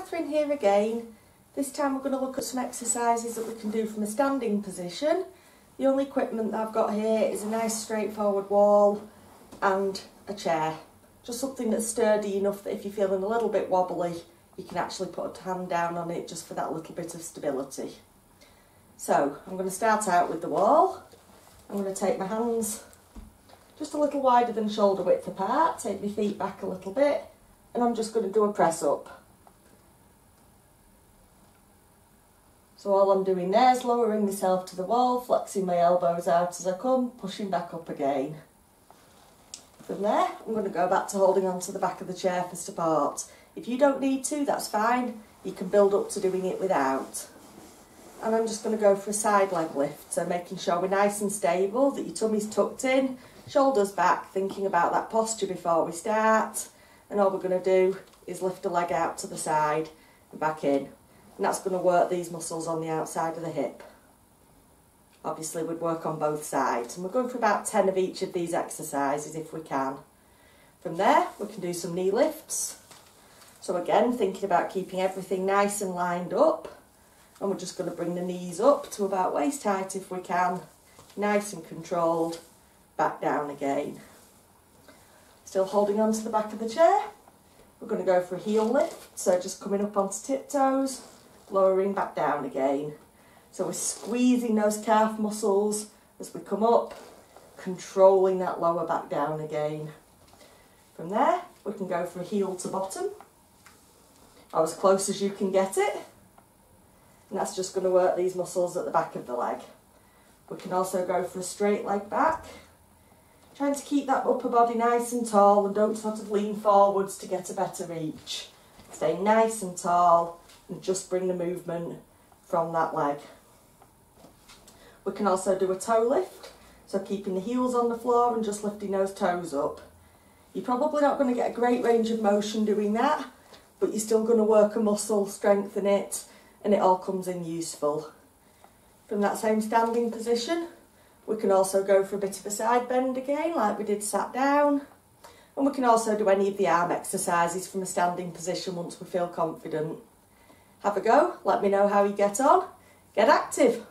Catherine here again. This time we're going to look at some exercises that we can do from a standing position. The only equipment that I've got here is a nice straightforward wall and a chair. Just something that's sturdy enough that if you're feeling a little bit wobbly, you can actually put a hand down on it just for that little bit of stability. So I'm going to start out with the wall. I'm going to take my hands just a little wider than shoulder width apart, take my feet back a little bit, and I'm just going to do a press up. So all I'm doing there is lowering myself to the wall, flexing my elbows out as I come, pushing back up again. From there, I'm going to go back to holding on to the back of the chair for support. If you don't need to, that's fine. You can build up to doing it without. And I'm just going to go for a side leg lift, so making sure we're nice and stable, that your tummy's tucked in, shoulders back, thinking about that posture before we start. And all we're going to do is lift a leg out to the side and back in. And that's going to work these muscles on the outside of the hip. Obviously we'd work on both sides, and we're going for about 10 of each of these exercises if we can. From there we can do some knee lifts. So again, thinking about keeping everything nice and lined up, and we're just going to bring the knees up to about waist height if we can, nice and controlled, back down again. Still holding on to the back of the chair. We're going to go for a heel lift, so just coming up onto tiptoes, lowering back down again. So we're squeezing those calf muscles as we come up, controlling that lower back down again. From there, we can go for a heel to bottom, or as close as you can get it. And that's just going to work these muscles at the back of the leg. We can also go for a straight leg back, trying to keep that upper body nice and tall, and don't sort of lean forwards to get a better reach. Stay nice and tall and just bring the movement from that leg. We can also do a toe lift, so keeping the heels on the floor and just lifting those toes up. You're probably not going to get a great range of motion doing that, but you're still going to work a muscle, strengthen it, and it all comes in useful. From that same standing position, we can also go for a bit of a side bend again, like we did sat down. And we can also do any of the arm exercises from a standing position once we feel confident. Have a go, let me know how you get on. Get active.